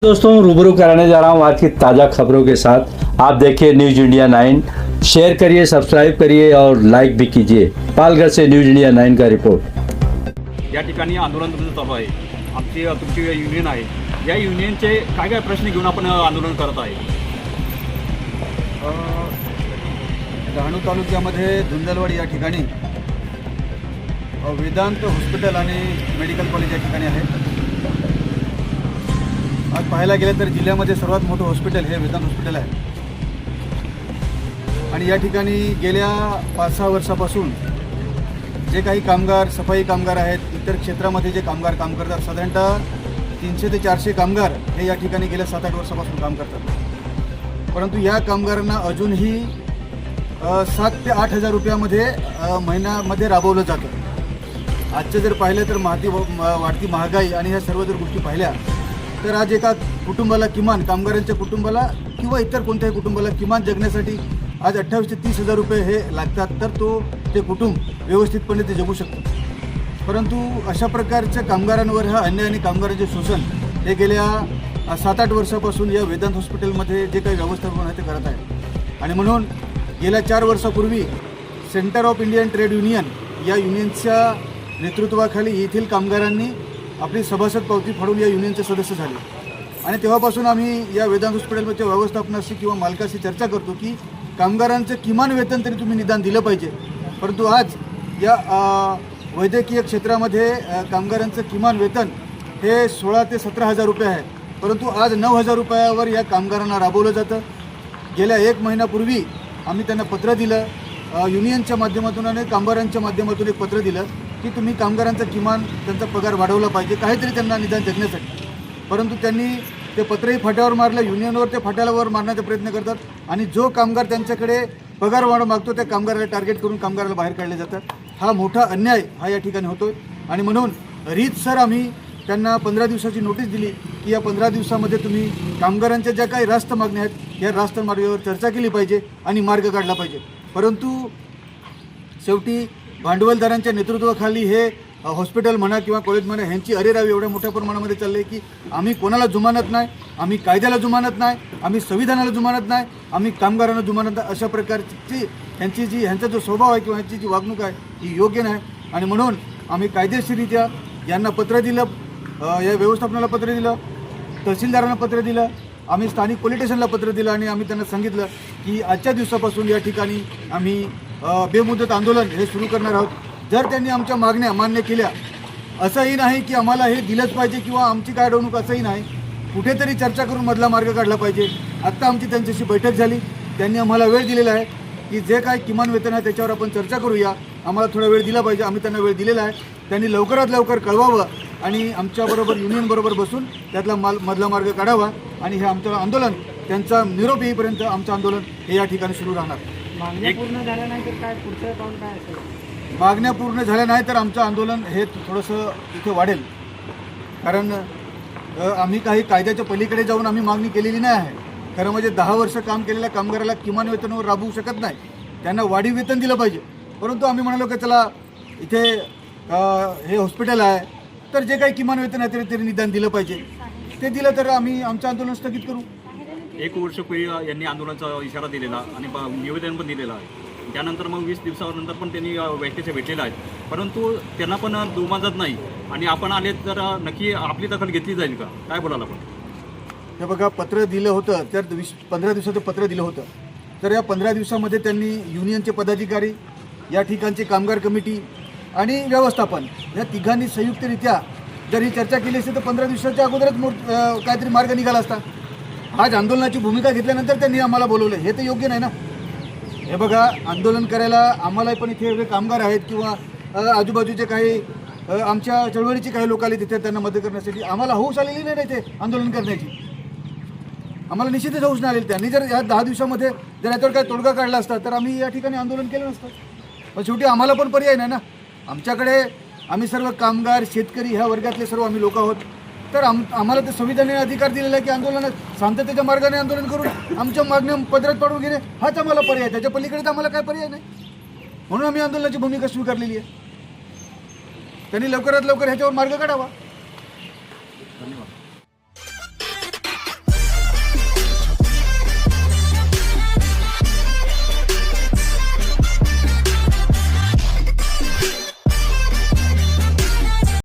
दोस्तों रूबरू कराने जा रहा हूँ आज की ताज़ा खबरों के साथ। आप देखिए न्यूज इंडिया 9, शेयर करिए, सब्सक्राइब करिए और लाइक भी कीजिए। पालघर से न्यूज इंडिया 9 का रिपोर्ट। या ठिकाणी आंदोलन तुमचं चालू आहे। तुमची युनियन आहे, या युनियनचे काय काय प्रश्न घेऊन आपण आंदोलन करत आहे? डहाणू तालुक्यामध्ये धुंदलवाडी या ठिकाणी वेदांत हॉस्पिटल आणि मेडिकल कॉलेज या ठिकाणी आहे। आज पाहायला गेलं तर जिल्ह्यामध्ये सर्वात मोठं हॉस्पिटल हे वेदांत हॉस्पिटल आहे आणि या ठिकाणी गेल्या 5-6 वर्षापासून जे काही कामगार, सफाई कामगार आहेत, इतर क्षेत्रामध्ये जे कामगार काम करतात, साधारणतः 300 ते 400 कामगार हे या ठिकाणी गेल्या 7-8 वर्षापासून काम करतात। परंतु या कामगारांना अजूनही 7 ते 8 हजार रुपयामध्ये महिन्यामध्ये राबवलं जातं। आजचं जर पाहिलं तर वाढती महागाई आणि ह्या सर्व जर गोष्टी पाहिल्या तर आज एका कुटुंबाला किमान, कामगारांच्या कुटुंबाला किंवा इतर कोणत्याही कुटुंबाला किमान जगण्यासाठी आज 28 ते 30 हजार रुपये हे लागतात, तर ते कुटुंब व्यवस्थितपणे ते जगू शकतं। परंतु अशा प्रकारच्या कामगारांवर हा अन्याय आणि कामगारांचे शोषण हे गेल्या 7-8 वर्षापासून या वेदांत हॉस्पिटलमध्ये जे काही व्यवस्थापन आहे ते करत आहे। आणि म्हणून गेल्या 4 वर्षापूर्वी centre of Indian trade union या युनियनच्या नेतृत्वाखाली येथील कामगारांनी आपली सभासद पावती फाडून या युनियनचे सदस्य झाले आणि तेव्हापासून आम्ही या वेदांत हॉस्पिटलच्या व्यवस्थापनाशी किंवा मालकाशी चर्चा करतो की कामगारांचं किमान वेतन तरी तुम्ही निदान दिलं पाहिजे। परंतु आज या वैद्यकीय क्षेत्रामध्ये कामगारांचं किमान वेतन हे 16 ते 17 हजार रुपये आहे, परंतु आज 9 हजार रुपयावर या कामगारांना राबवलं जातं। गेल्या 1 महिन्यापूर्वी आम्ही त्यांना पत्र दिलं, युनियनच्या माध्यमातून आणि कामगारांच्या माध्यमातून एक पत्र दिलं की तुम्ही कामगारांचा किमान त्यांचा पगार वाढवला पाहिजे, काहीतरी त्यांना निदान जगण्यासाठी। परंतु त्यांनी ते पत्रही फाट्यावर मारलं, युनियनवर ते फाट्यावर मारण्याचा प्रयत्न करतात आणि जो कामगार त्यांच्याकडे पगार वाढ मागतो त्या कामगाराला टार्गेट करून कामगाराला बाहेर काढले जातात। हा मोठा अन्याय हा या ठिकाणी होतोय आणि म्हणून रीतसर आम्ही त्यांना 15 दिवसाची नोटीस दिली की या 15 दिवसामध्ये तुम्ही कामगारांच्या ज्या काही रास्त मागण्या आहेत या रास्त मार्गावर चर्चा केली पाहिजे आणि मार्ग काढला पाहिजे। परंतु शेवटी भांडवलदारांच्या नेतृत्वाखाली हे हॉस्पिटल म्हणा किंवा कॉलेज म्हणा ह्यांची अरेरावी एवढ्या मोठ्या प्रमाणामध्ये चालली आहे की आम्ही कोणाला जुमानत नाही, आम्ही कायद्याला जुमानत नाही, आम्ही संविधानाला जुमानत नाही, आम्ही कामगारांना जुमानत नाही। अशा प्रकारची ह्यांचा जो स्वभाव आहे किंवा ह्यांची जी वागणूक आहे ही योग्य नाही आणि म्हणून आम्ही कायदेशीररित्या यांना पत्र दिलं, या व्यवस्थापनाला पत्र दिलं, तहसीलदारांना पत्र दिलं, आम्ही स्थानिक पोलीस स्टेशनला पत्र दिलं आणि आम्ही त्यांना सांगितलं की आजच्या दिवसापासून या ठिकाणी आम्ही बेमुदत आंदोलन हे सुरू करणार आहोत। जर त्यांनी आमच्या मागण्या मान्य केल्या, असंही नाही की आम्हाला हे दिलंच पाहिजे किंवा आमची काय अडवणूक, असंही नाही, कुठेतरी चर्चा करून मधला मार्ग काढला पाहिजे। आत्ता आमची त्यांच्याशी बैठक झाली, त्यांनी आम्हाला वेळ दिलेला आहे की जे काय किमान वेतन आहे त्याच्यावर आपण चर्चा करूया, आम्हाला थोडा वेळ दिला पाहिजे। आम्ही त्यांना वेळ दिलेला आहे, त्यांनी लवकरात लवकर कळवावं आणि आमच्याबरोबर युनियनबरोबर बसून त्यातला मधला मार्ग काढावा आणि हे आमचं आंदोलन त्यांचा निरोप येईपर्यंत आमचं आंदोलन हे या ठिकाणी सुरू राहणार। मागण्या पूर्ण झाल्या नाही तर काय पुढचं पाऊल काय असेल? मागण्या पूर्ण झाल्या नाही तर आमचं आंदोलन हे थोडंसं इथे वाढेल, कारण आम्ही काही कायद्याच्या पलीकडे जाऊन आम्ही मागणी केलेली नाही आहे। खरं म्हणजे 10 वर्ष काम केलेल्या कामगाराला किमान वेतनावर राबवू शकत नाही, त्यांना वाढीव वेतन दिलं पाहिजे। परंतु आम्ही म्हणालो की चला इथे हे हॉस्पिटल आहे तर जे काही किमान वेतन आहे तरी निदान दिलं पाहिजे, ते दिलं तर आम्ही आमचं आंदोलन स्थगित करू। 1 वर्षपूर्वी यांनी आंदोलनाचा इशारा दिलेला आणि निवेदन पण दिलेलं आहे। त्यानंतर मग 20 दिवसानंतर पण त्यांनी वैद्यकीय भेटलेलं आहे, परंतु त्यांना पण दुमाजत नाही आणि आपण आले तर नक्की आपली दखल घेतली जाईल का? काय बोलाल आपण? हे बघा, पत्र दिलं होतं तर 15 दिवसाचं पत्र दिलं होतं, तर या 15 दिवसामध्ये त्यांनी युनियनचे पदाधिकारी, या ठिकाणचे कामगार कमिटी आणि व्यवस्थापन या तिघांनी संयुक्तरित्या जर ही चर्चा केली असती तर 15 दिवसाच्या अगोदरच काहीतरी मार्ग निघाला असता। आज आंदोलनाची भूमिका घेतल्यानंतर त्यांनी आम्हाला बोलवलं, हे तर योग्य नाही ना। हे बघा, आंदोलन करायला आम्हाला पण इथे वेगळे कामगार आहेत किंवा आजूबाजूचे काही आमच्या चळवळीचे काही लोक आले तिथे त्यांना मदत करण्यासाठी, आम्हाला हौस आलेली नाही इथे आंदोलन करण्याची, आम्हाला निश्चितच हौस नाही आलेली। त्यांनी जर या 10 दिवसामध्ये जर याच्यावर काही तोडगा काढला असता तर आम्ही या ठिकाणी आंदोलन केलं नसतं। पण शेवटी आम्हाला पण पर्याय नाही ना, आमच्याकडे आम्ही सर्व कामगार, शेतकरी ह्या वर्गातले सर्व आम्ही लोक आहोत, तर आम्हाला ते संविधानाने अधिकार दिलेला आहे की आंदोलनात शांततेच्या मार्गाने आंदोलन करून आमच्या मागण्या पदरात पाडून घेणे हाच आम्हाला पर्याय, त्याच्या पलीकडे तर आम्हाला काय पर्याय नाही। म्हणून आम्ही आंदोलनाची भूमिका स्वीकारलेली आहे। त्यांनी लवकरात लवकर ह्याच्यावर मार्ग काढावा।